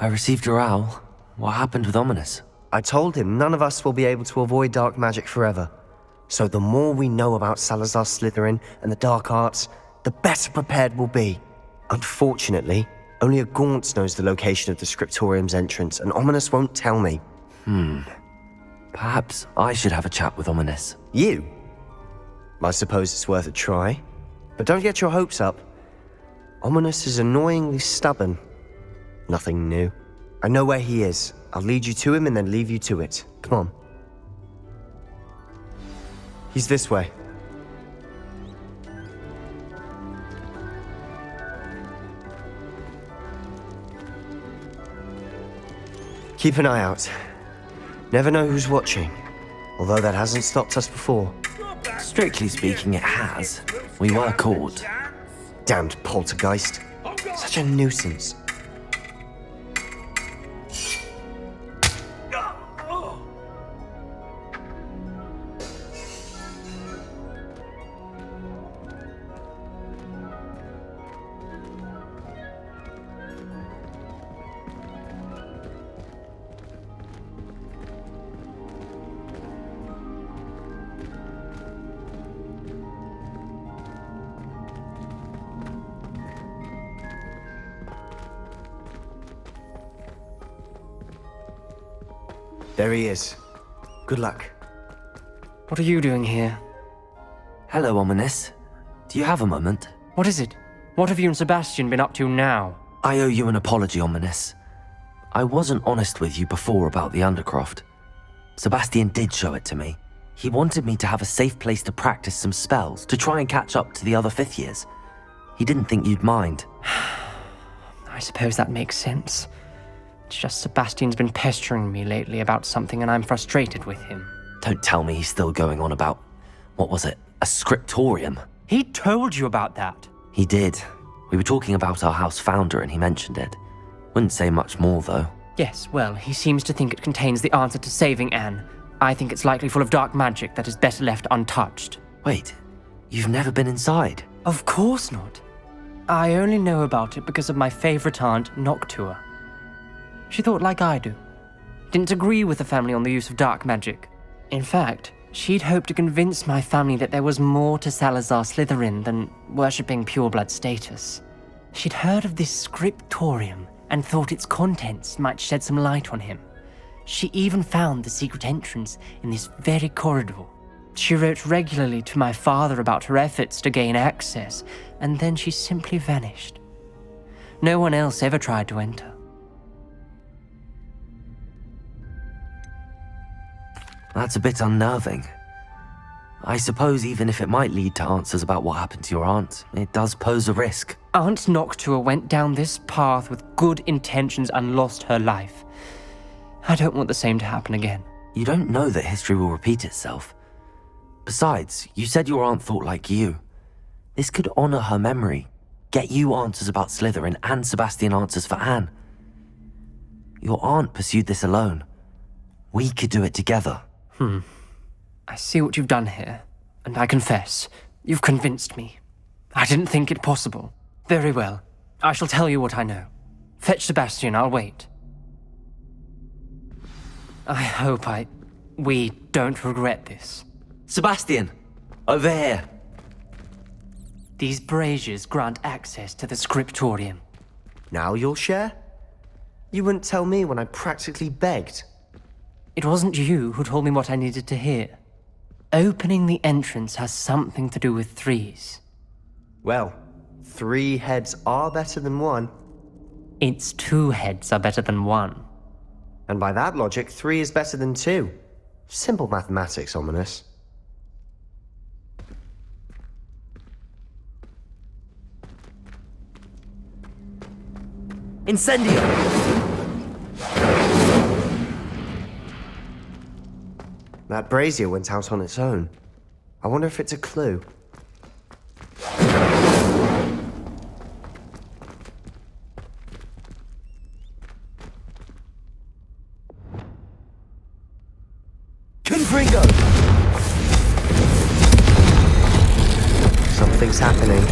I received your owl. What happened with Ominous? I told him none of us will be able to avoid dark magic forever. So the more we know about Salazar Slytherin and the dark arts, the better prepared we'll be. Unfortunately, only a Gaunt knows the location of the Scriptorium's entrance, and Ominous won't tell me. Perhaps I should have a chat with Ominous. You? I suppose it's worth a try. But don't get your hopes up. Ominous is annoyingly stubborn. Nothing new. I know where he is. I'll lead you to him and then leave you to it. Come on. He's this way. Keep an eye out. Never know who's watching. Although that hasn't stopped us before. Strictly speaking, it has. We were caught. Damned poltergeist. Such a nuisance. There he is. Good luck. What are you doing here? Hello, Ominous. Do you have a moment? What is it? What have you and Sebastian been up to now? I owe you an apology, Ominous. I wasn't honest with you before about the Undercroft. Sebastian did show it to me. He wanted me to have a safe place to practice some spells, to try and catch up to the other fifth years. He didn't think you'd mind. I suppose that makes sense. It's just Sebastian's been pestering me lately about something and I'm frustrated with him. Don't tell me he's still going on about, what was it, a scriptorium? He told you about that. He did. We were talking about our house founder and he mentioned it. Wouldn't say much more, though. Yes, well, he seems to think it contains the answer to saving Anne. I think it's likely full of dark magic that is better left untouched. Wait, you've never been inside? Of course not. I only know about it because of my favorite aunt, Noctua. She thought like I do. Didn't agree with the family on the use of dark magic. In fact, she'd hoped to convince my family that there was more to Salazar Slytherin than worshipping pureblood status. She'd heard of this scriptorium and thought its contents might shed some light on him. She even found the secret entrance in this very corridor. She wrote regularly to my father about her efforts to gain access, and then she simply vanished. No one else ever tried to enter. That's a bit unnerving. I suppose even if it might lead to answers about what happened to your aunt, it does pose a risk. Aunt Noctua went down this path with good intentions and lost her life. I don't want the same to happen again. You don't know that history will repeat itself. Besides, you said your aunt thought like you. This could honor her memory, get you answers about Slytherin and Sebastian answers for Anne. Your aunt pursued this alone. We could do it together. I see what you've done here, and I confess, you've convinced me. I didn't think it possible. Very well. I shall tell you what I know. Fetch Sebastian, I'll wait. I hope we don't regret this. Sebastian! Over here! These braziers grant access to the scriptorium. Now you'll share? You wouldn't tell me when I practically begged. It wasn't you who told me what I needed to hear. Opening the entrance has something to do with threes. Well, 3 heads are better than 1. Its 2 heads are better than 1. And by that logic, 3 is better than 2. Simple mathematics, Ominous. Incendio! That brazier went out on its own. I wonder if it's a clue. Confringo! Something's happening.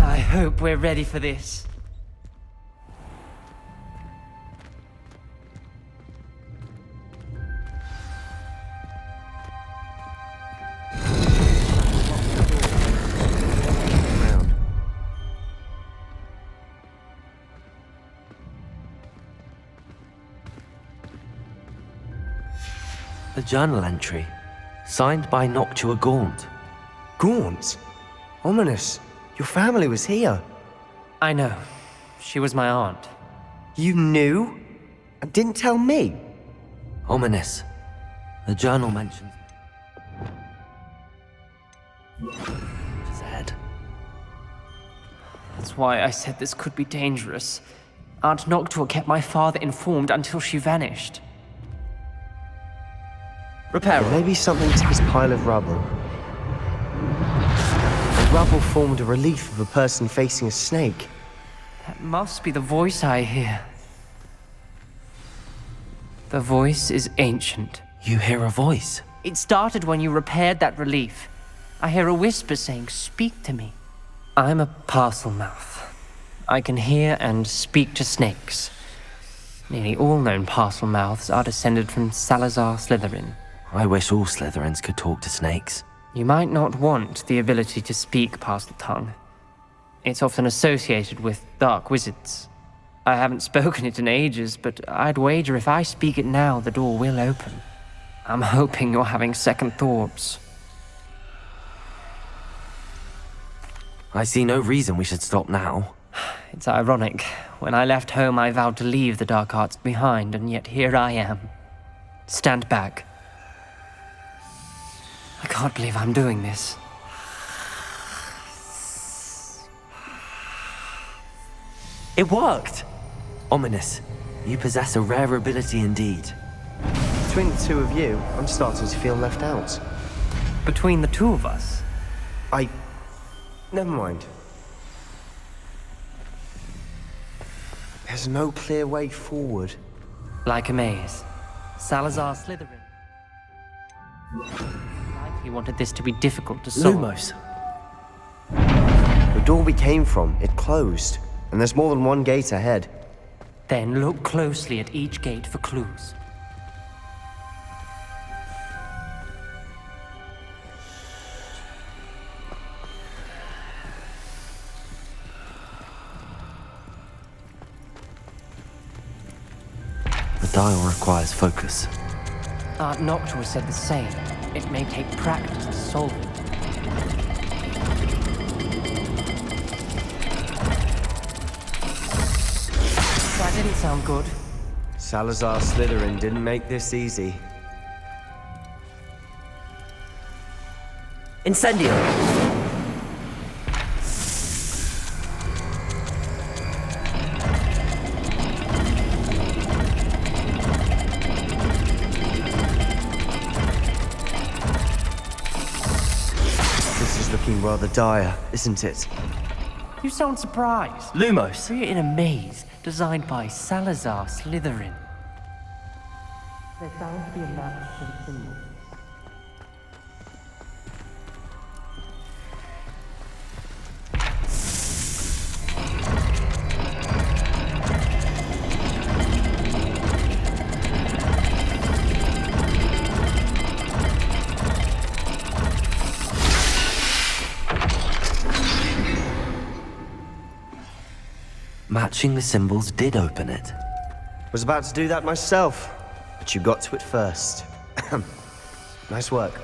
I hope we're ready for this. A journal entry, signed by Noctua Gaunt. Gaunt? Ominous. Your family was here. I know. She was my aunt. You knew? And didn't tell me? Ominous. The journal mentions... His head. That's why I said this could be dangerous. Aunt Noctua kept my father informed until she vanished. Reparo. Maybe something to this pile of rubble. The rubble formed a relief of a person facing a snake. That must be the voice I hear. The voice is ancient. You hear a voice? It started when you repaired that relief. I hear a whisper saying, "Speak to me." I'm a parcel mouth. I can hear and speak to snakes. Nearly all known parcel mouths are descended from Salazar Slytherin. I wish all Slytherins could talk to snakes. You might not want the ability to speak parcel tongue. It's often associated with dark wizards. I haven't spoken it in ages, but I'd wager if I speak it now, the door will open. I'm hoping you're having second thoughts. I see no reason we should stop now. It's ironic. When I left home, I vowed to leave the dark arts behind, and yet here I am. Stand back. I can't believe I'm doing this. It worked! Ominous. You possess a rare ability indeed. Between the two of you, I'm starting to feel left out. Between the two of us? Never mind. There's no clear way forward. Like a maze. Salazar Slytherin. Likely wanted this to be difficult to solve. Lumos. The door we came from, it closed. And there's more than one gate ahead. Then look closely at each gate for clues. The dial requires focus. Aunt Noctua said the same. It may take practice to solve it. That didn't sound good. Salazar Slytherin didn't make this easy. Incendio! This is looking rather dire, isn't it? You sound surprised. Lumos! We're in a maze designed by Salazar Slytherin. There's bound to be a map for the symbol. Matching the symbols did open it. Was about to do that myself, but you got to it first. Nice work.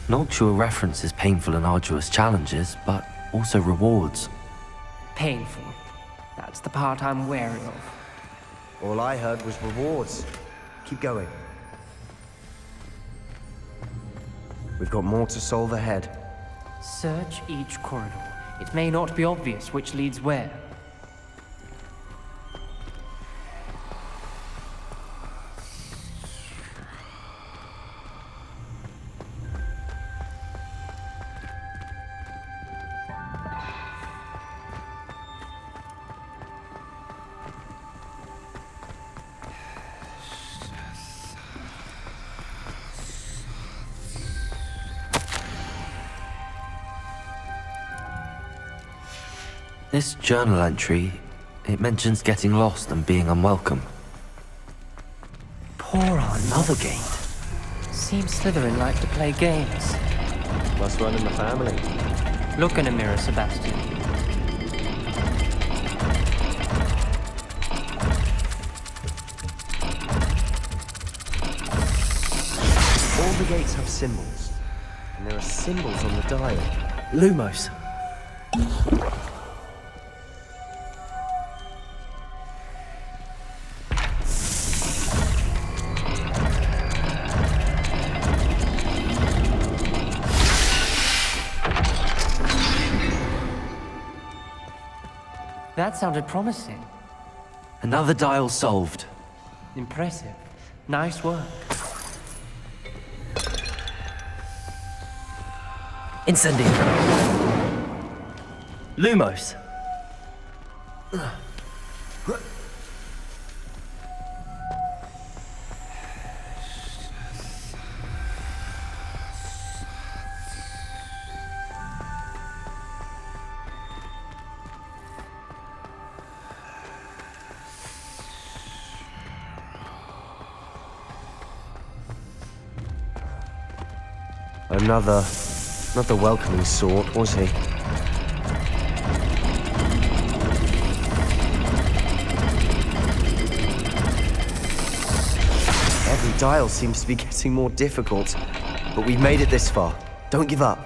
Noctua references painful and arduous challenges, but also rewards. Painful. That's the part I'm wary of. All I heard was rewards. Keep going. We've got more to solve ahead. Search each corridor. It may not be obvious which leads where. This journal entry, it mentions getting lost and being unwelcome. Poor Aunt. Another gate. Seems Slytherin like to play games. Must run in the family. Look in a mirror, Sebastian. the gates have symbols, and there are symbols on the dial. Lumos. That sounded promising. Another dial solved. Impressive. Nice work. Incendio. Lumos. Not the welcoming sort, was he? Every dial seems to be getting more difficult, but we've made it this far. Don't give up.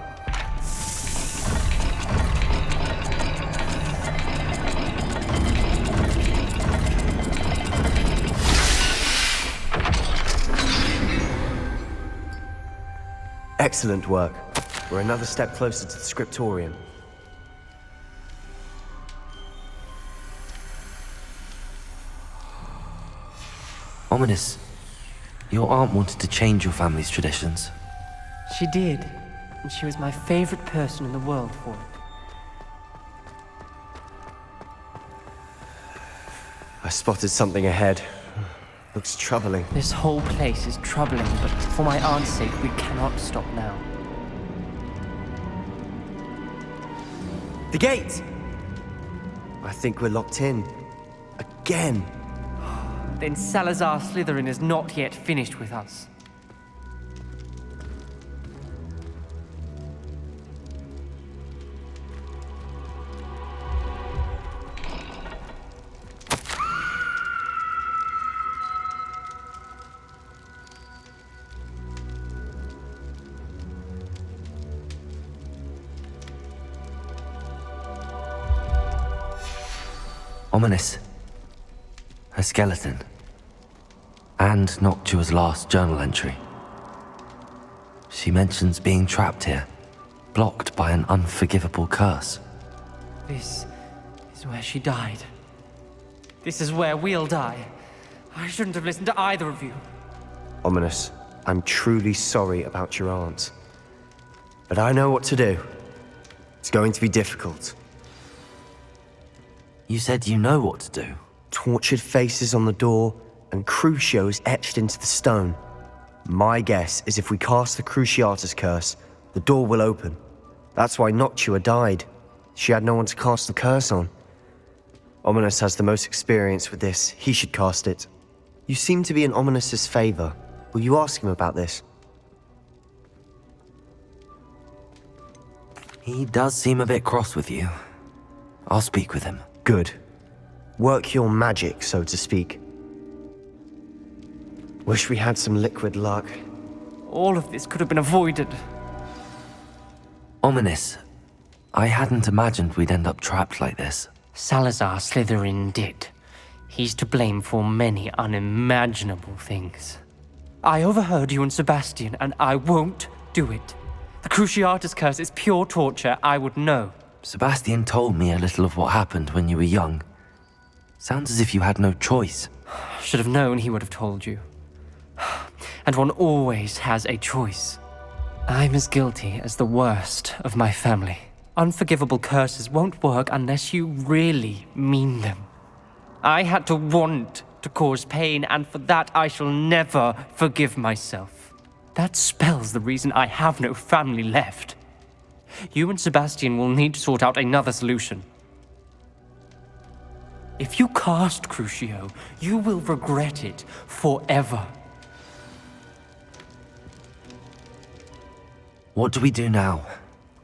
Excellent work. We're another step closer to the scriptorium. Ominous. Your aunt wanted to change your family's traditions. She did, and she was my favorite person in the world for it. I spotted something ahead. Looks troubling. This whole place is troubling, but for my aunt's sake, we cannot stop now. The gate! I think we're locked in. Again. Then Salazar Slytherin is not yet finished with us. Ominous. Her skeleton. And Noctua's last journal entry. She mentions being trapped here, blocked by an unforgivable curse. This is where she died. This is where we'll die. I shouldn't have listened to either of you. Ominous, I'm truly sorry about your aunt. But I know what to do. It's going to be difficult. You said you know what to do. Tortured faces on the door and Crucios etched into the stone. My guess is if we cast the Cruciatus curse, the door will open. That's why Noctua died. She had no one to cast the curse on. Ominous has the most experience with this. He should cast it. You seem to be in Ominous's favor. Will you ask him about this? He does seem a bit cross with you. I'll speak with him. Good. Work your magic, so to speak. Wish we had some liquid luck. All of this could have been avoided. Ominous. I hadn't imagined we'd end up trapped like this. Salazar Slytherin did. He's to blame for many unimaginable things. I overheard you and Sebastian, and I won't do it. The Cruciatus curse is pure torture, I would know. Sebastian told me a little of what happened when you were young. Sounds as if you had no choice. Should have known he would have told you. And one always has a choice. I'm as guilty as the worst of my family. Unforgivable curses won't work unless you really mean them. I had to want to cause pain, and for that I shall never forgive myself. That spells the reason I have no family left. You and Sebastian will need to sort out another solution. If you cast Crucio, you will regret it forever. What do we do now?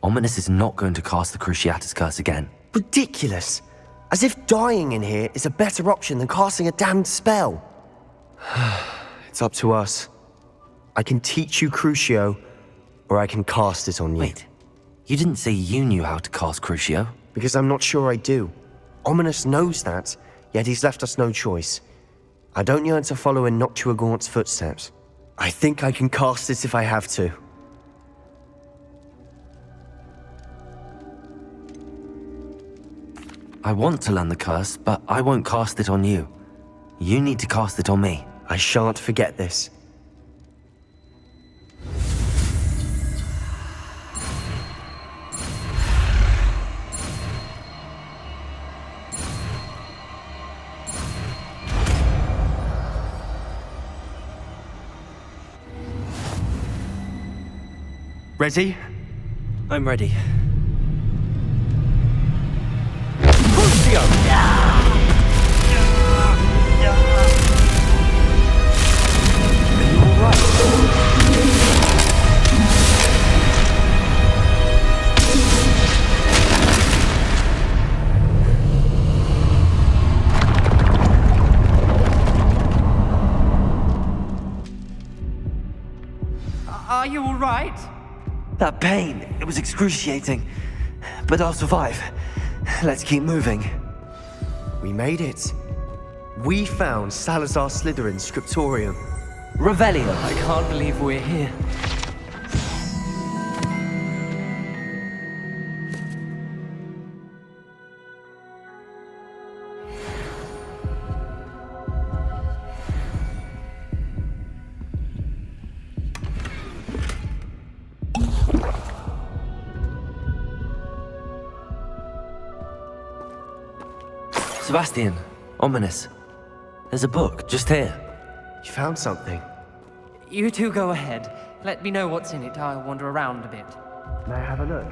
Ominous is not going to cast the Cruciatus curse again. Ridiculous! As if dying in here is a better option than casting a damned spell. It's up to us. I can teach you Crucio, or I can cast it on you. Wait, you didn't say you knew how to cast Crucio? Because I'm not sure I do. Ominous knows that, yet he's left us no choice. I don't yearn to follow in Noctua Gaunt's footsteps. I think I can cast it if I have to. I want to learn the curse, but I won't cast it on you. You need to cast it on me. I shan't forget this. Ready? I'm ready. Are you all right? That pain, it was excruciating. But I'll survive. Let's keep moving. We made it. We found Salazar Slytherin's scriptorium. Revelio. I can't believe we're here. Sebastian, ominous. There's a book just here. You found something. You two go ahead. Let me know what's in it. I'll wander around a bit. May I have a look?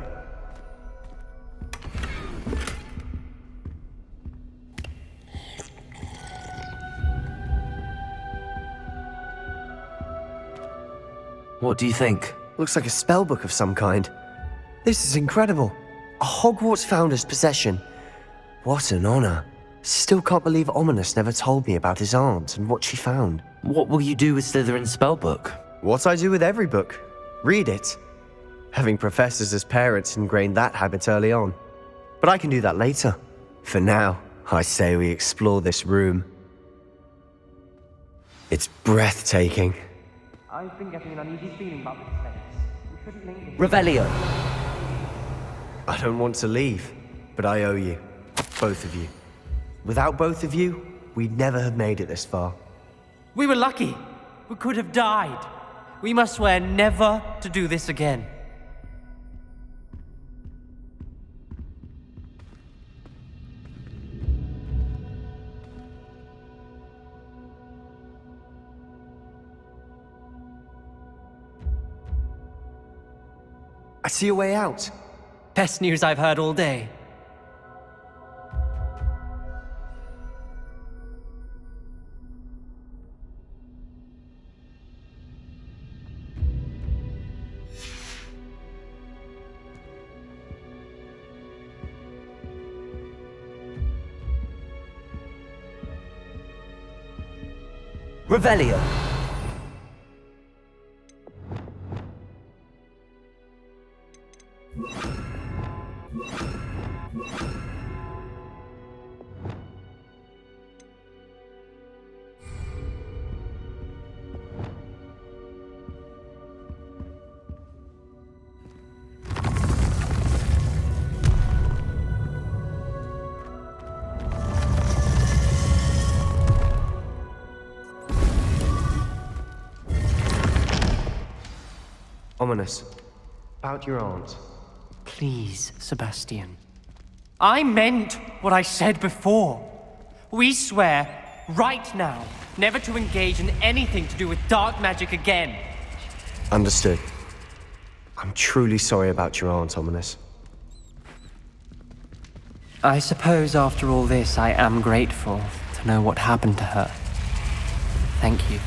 What do you think? Looks like a spellbook of some kind. This is incredible. A Hogwarts founder's possession. What an honor. Still can't believe Ominous never told me about his aunt and what she found. What will you do with Slytherin's spellbook? What I do with every book. Read it. Having professors as parents ingrained that habit early on. But I can do that later. For now, I say we explore this room. It's breathtaking. I've been getting an uneasy feeling about this place. We shouldn't linger. Revelio. I don't want to leave, but I owe you. Both of you. Without both of you, we'd never have made it this far. We were lucky. We could have died. We must swear never to do this again. I see a way out. Best news I've heard all day. Revelio. Ominous. About your aunt. Please, Sebastian. I meant what I said before. We swear, right now, never to engage in anything to do with dark magic again. Understood. I'm truly sorry about your aunt, Ominous. I suppose after all this, I am grateful to know what happened to her. Thank you.